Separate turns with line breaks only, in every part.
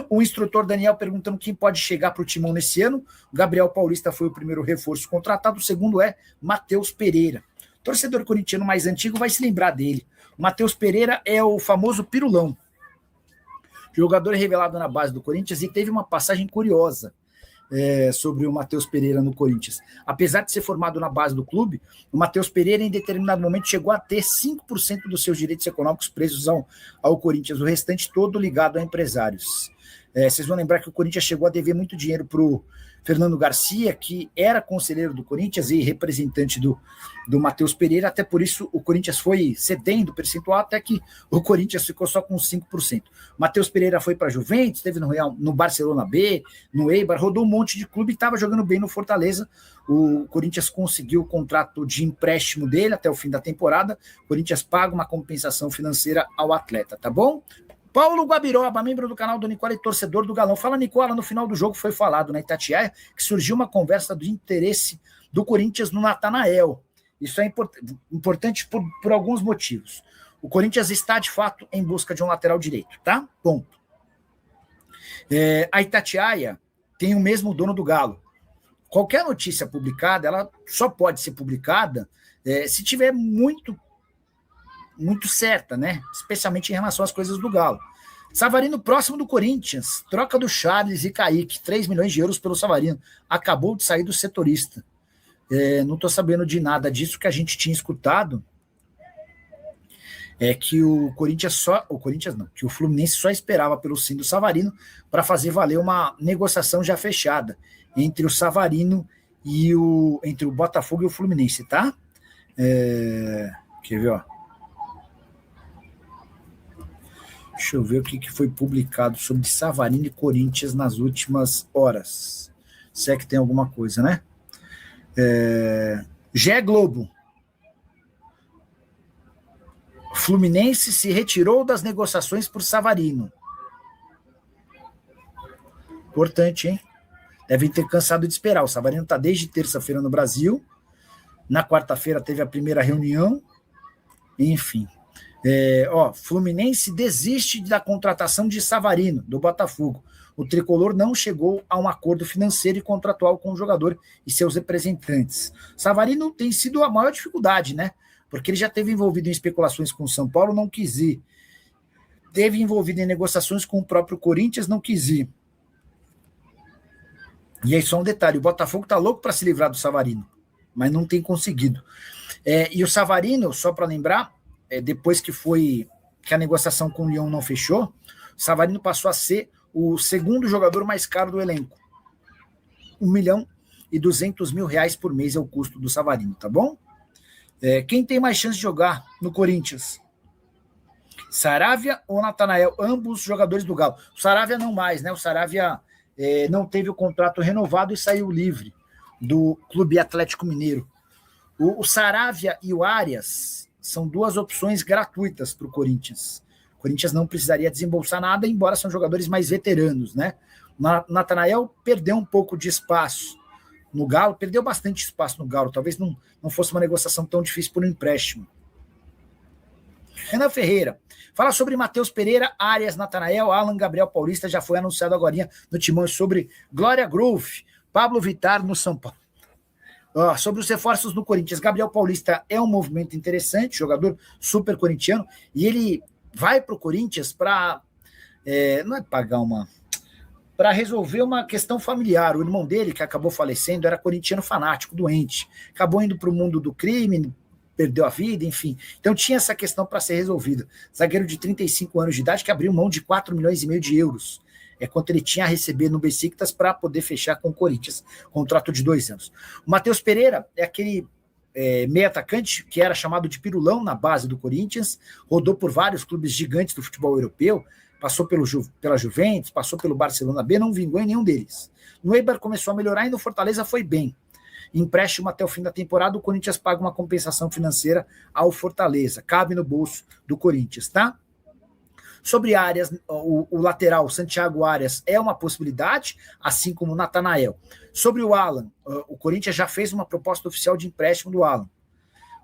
O instrutor Daniel perguntando quem pode chegar para o Timão nesse ano. O Gabriel Paulista foi o primeiro reforço contratado, o segundo é Matheus Pereira. O torcedor corintiano mais antigo vai se lembrar dele. O Matheus Pereira é o famoso pirulão, jogador revelado na base do Corinthians e teve uma passagem curiosa sobre o Matheus Pereira no Corinthians. Apesar de ser formado na base do clube, o Matheus Pereira em determinado momento chegou a ter 5% dos seus direitos econômicos presos ao Corinthians, o restante todo ligado a empresários. Vocês vão lembrar que o Corinthians chegou a dever muito dinheiro para o Fernando Garcia, que era conselheiro do Corinthians e representante do Matheus Pereira, até por isso o Corinthians foi cedendo percentual até que o Corinthians ficou só com 5%. Matheus Pereira foi para a Juventus, esteve no Barcelona B, no Eibar, rodou um monte de clube e estava jogando bem no Fortaleza. O Corinthians conseguiu o contrato de empréstimo dele até o fim da temporada. O Corinthians paga uma compensação financeira ao atleta, tá bom? Paulo Guabiroba, membro do canal do Nicola e torcedor do Galão. Fala, Nicola, no final do jogo foi falado na Itatiaia que surgiu uma conversa do interesse do Corinthians no Natanael. Isso é importante por alguns motivos. O Corinthians está, de fato, em busca de um lateral direito, tá? Ponto. A Itatiaia tem o mesmo dono do Galo. Qualquer notícia publicada, ela só pode ser publicada se tiver muito certa, né? Especialmente em relação às coisas do Galo. Savarino próximo do Corinthians, troca do Charles e Kaique, 3 milhões de euros pelo Savarino, acabou de sair do setorista. Não estou sabendo de nada disso. Que a gente tinha escutado que que o Fluminense só esperava pelo sim do Savarino para fazer valer uma negociação já fechada entre o Savarino e entre o Botafogo e o Fluminense, tá? Quer ver, ó? Deixa eu ver o que foi publicado sobre Savarino e Corinthians nas últimas horas. Se é que tem alguma coisa, né? GE Globo. Fluminense se retirou das negociações por Savarino. Importante, hein? Devem ter cansado de esperar. O Savarino está desde terça-feira no Brasil. Na quarta-feira teve a primeira reunião. Enfim. Fluminense desiste da contratação de Savarino, do Botafogo. O tricolor não chegou a um acordo financeiro e contratual com o jogador e seus representantes. Savarino tem sido a maior dificuldade, né? Porque ele já esteve envolvido em especulações com o São Paulo, não quis ir. Teve envolvido em negociações com o próprio Corinthians, não quis ir. E aí só um detalhe, o Botafogo está louco para se livrar do Savarino, mas não tem conseguido. E o Savarino, só para lembrar, depois que a negociação com o Lyon não fechou, o Savarino passou a ser o segundo jogador mais caro do elenco. 1.200.000 reais por mês é o custo do Savarino, tá bom? Quem tem mais chance de jogar no Corinthians? Saravia ou Natanael? Ambos jogadores do Galo. O Saravia não mais, né? O Saravia não teve o contrato renovado e saiu livre do Clube Atlético Mineiro. O Saravia e o Arias são duas opções gratuitas para o Corinthians. O Corinthians não precisaria desembolsar nada, embora são jogadores mais veteranos, né? Natanael perdeu um pouco de espaço no Galo, perdeu bastante espaço no Galo, talvez não fosse uma negociação tão difícil por um empréstimo. Renan Ferreira, fala sobre Matheus Pereira, Arias, Natanael, Alan, Gabriel Paulista, já foi anunciado agora no Timão, sobre Glória Groove, Pablo Vittar no São Paulo. Sobre os reforços no Corinthians, Gabriel Paulista é um movimento interessante, jogador super corintiano, e ele vai para o Corinthians para para resolver uma questão familiar. O irmão dele, que acabou falecendo, era corintiano fanático, doente, acabou indo para o mundo do crime, perdeu a vida, enfim. Então tinha essa questão para ser resolvida. Zagueiro de 35 anos de idade que abriu mão de 4,5 milhões de euros. Quanto ele tinha a receber no Besiktas para poder fechar com o Corinthians. Contrato de 2 anos. O Matheus Pereira é aquele meio atacante que era chamado de pirulão na base do Corinthians, rodou por vários clubes gigantes do futebol europeu, passou pela Juventus, passou pelo Barcelona B, não vingou em nenhum deles. No Eibar começou a melhorar e no Fortaleza foi bem. Empréstimo até o fim da temporada, o Corinthians paga uma compensação financeira ao Fortaleza. Cabe no bolso do Corinthians, tá? Sobre Arias, o lateral Santiago Arias é uma possibilidade, assim como o Natanael. Sobre o Alan, o Corinthians já fez uma proposta oficial de empréstimo do Alan,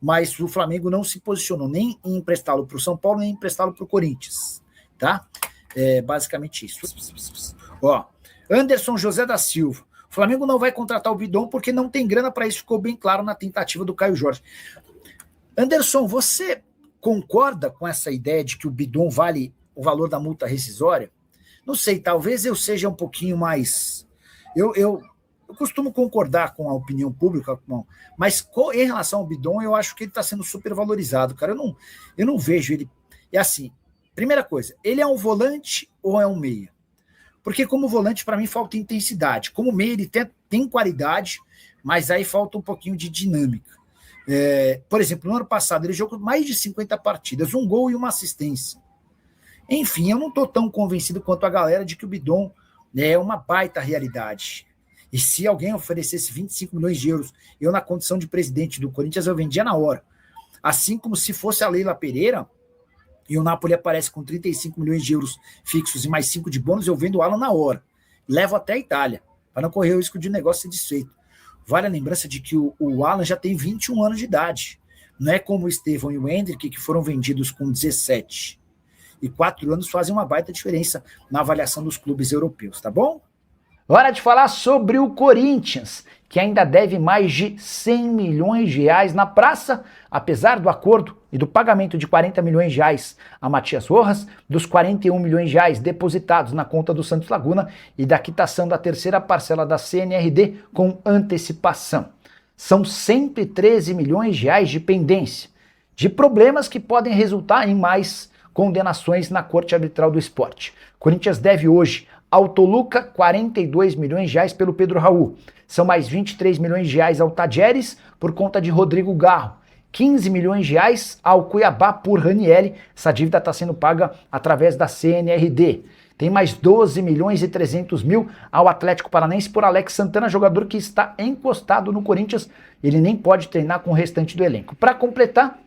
mas o Flamengo não se posicionou nem em emprestá-lo para o São Paulo, nem em emprestá-lo para o Corinthians, tá? É basicamente isso. Ó, Anderson José da Silva. O Flamengo não vai contratar o Bidon porque não tem grana para isso, ficou bem claro na tentativa do Caio Jorge. Anderson, você concorda com essa ideia de que o Bidon vale o valor da multa rescisória? Não sei, talvez eu seja um pouquinho mais... Eu costumo concordar com a opinião pública, mas em relação ao Bidon, eu acho que ele está sendo super valorizado, cara. Eu não vejo ele... É assim, primeira coisa, ele é um volante ou é um meia? Porque como volante, para mim, falta intensidade. Como meia, ele tem qualidade, mas aí falta um pouquinho de dinâmica. Por exemplo, no ano passado, ele jogou mais de 50 partidas, um gol e uma assistência. Enfim, eu não estou tão convencido quanto a galera de que o Bidon é uma baita realidade. E se alguém oferecesse 25 milhões de euros, eu, na condição de presidente do Corinthians, eu vendia na hora. Assim como se fosse a Leila Pereira, e o Napoli aparece com 35 milhões de euros fixos e mais 5 de bônus, eu vendo o Alan na hora. Levo até a Itália, para não correr o risco de negócio ser desfeito. Vale a lembrança de que o Alan já tem 21 anos de idade. Não é como o Estevão e o Hendrick, que foram vendidos com 17. E 4 anos fazem uma baita diferença na avaliação dos clubes europeus, tá bom?
Hora de falar sobre o Corinthians, que ainda deve mais de 100 milhões de reais na praça, apesar do acordo e do pagamento de 40 milhões de reais a Matias Rojas, dos 41 milhões de reais depositados na conta do Santos Laguna e da quitação da terceira parcela da CNRD com antecipação. São 113 milhões de reais de pendência, de problemas que podem resultar em mais condenações na Corte Arbitral do Esporte. Corinthians deve hoje ao Toluca 42 milhões de reais pelo Pedro Raul. São mais 23 milhões de reais ao Tajeres por conta de Rodrigo Garro. 15 milhões de reais ao Cuiabá por Ranieri. Essa dívida está sendo paga através da CNRD. Tem mais 12 milhões e 300 mil ao Atlético Paranaense por Alex Santana, jogador que está encostado no Corinthians. Ele nem pode treinar com o restante do elenco. Para completar,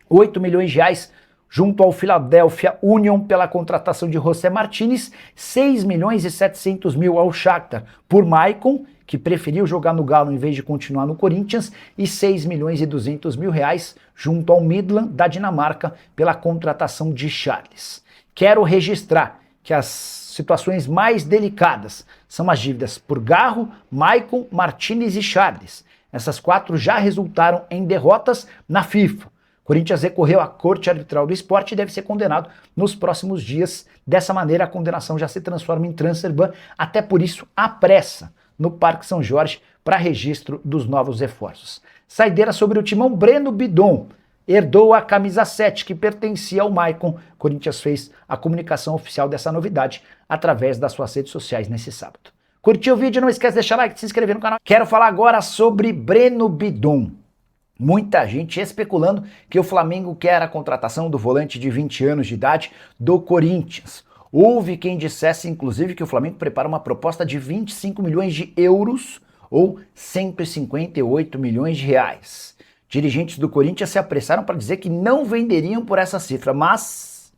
8 milhões de reais junto ao Philadelphia Union pela contratação de José Martínez, 6 milhões e 700 mil ao Shakhtar por Maicon, que preferiu jogar no Galo em vez de continuar no Corinthians, e 6 milhões e 200 mil reais junto ao Midland da Dinamarca pela contratação de Charles. Quero registrar que as situações mais delicadas são as dívidas por Garro, Maicon, Martínez e Charles. Essas 4 já resultaram em derrotas na FIFA. Corinthians recorreu à Corte Arbitral do Esporte e deve ser condenado nos próximos dias. Dessa maneira, a condenação já se transforma em transfer ban, até por isso a pressa no Parque São Jorge para registro dos novos reforços. Saideira sobre o timão, Breno Bidon herdou a camisa 7 que pertencia ao Maicon. Corinthians fez a comunicação oficial dessa novidade através das suas redes sociais nesse sábado. Curtiu o vídeo? Não esquece de deixar like e se inscrever no canal. Quero falar agora sobre Breno Bidon. Muita gente especulando que o Flamengo quer a contratação do volante de 20 anos de idade do Corinthians. Houve quem dissesse, inclusive, que o Flamengo prepara uma proposta de 25 milhões de euros ou 158 milhões de reais. Dirigentes do Corinthians se apressaram para dizer que não venderiam por essa cifra, mas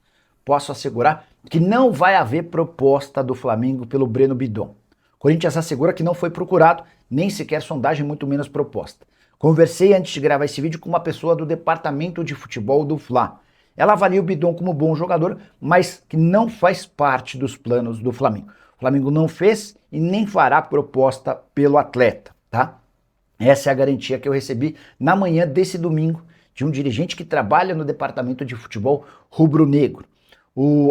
posso assegurar que não vai haver proposta do Flamengo pelo Breno Bidon. O Corinthians assegura que não foi procurado, nem sequer sondagem, muito menos proposta. Conversei antes de gravar esse vídeo com uma pessoa do departamento de futebol do Fla. Ela avalia o Bidon como bom jogador, mas que não faz parte dos planos do Flamengo. O Flamengo não fez e nem fará proposta pelo atleta, tá? Essa é a garantia que eu recebi na manhã desse domingo de um dirigente que trabalha no departamento de futebol rubro-negro.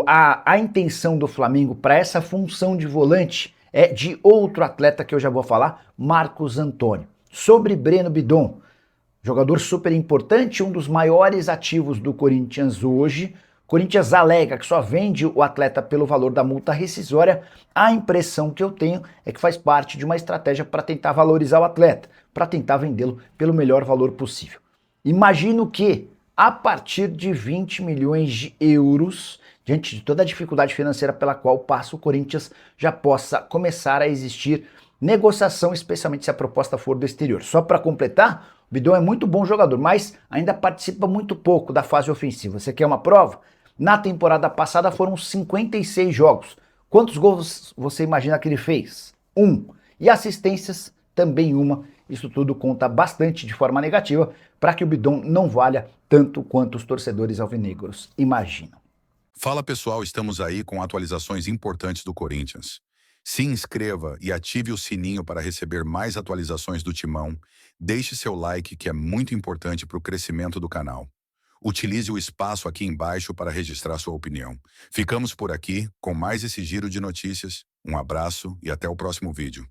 A intenção do Flamengo para essa função de volante é de outro atleta que eu já vou falar, Marcos Antônio. Sobre Breno Bidon, jogador super importante, um dos maiores ativos do Corinthians hoje. Corinthians alega que só vende o atleta pelo valor da multa rescisória. A impressão que eu tenho é que faz parte de uma estratégia para tentar valorizar o atleta, para tentar vendê-lo pelo melhor valor possível. Imagino que, a partir de 20 milhões de euros, diante de toda a dificuldade financeira pela qual passa o Corinthians, já possa começar a existir negociação, especialmente se a proposta for do exterior. Só para completar, o Bidon é muito bom jogador, mas ainda participa muito pouco da fase ofensiva. Você quer uma prova? Na temporada passada foram 56 jogos. Quantos gols você imagina que ele fez? 1. E assistências, também 1. Isso tudo conta bastante de forma negativa para que o Bidon não valha tanto quanto os torcedores alvinegros imaginam.
Fala pessoal, estamos aí com atualizações importantes do Corinthians. Se inscreva e ative o sininho para receber mais atualizações do Timão. Deixe seu like, que é muito importante para o crescimento do canal. Utilize o espaço aqui embaixo para registrar sua opinião. Ficamos por aqui com mais esse giro de notícias. Um abraço e até o próximo vídeo.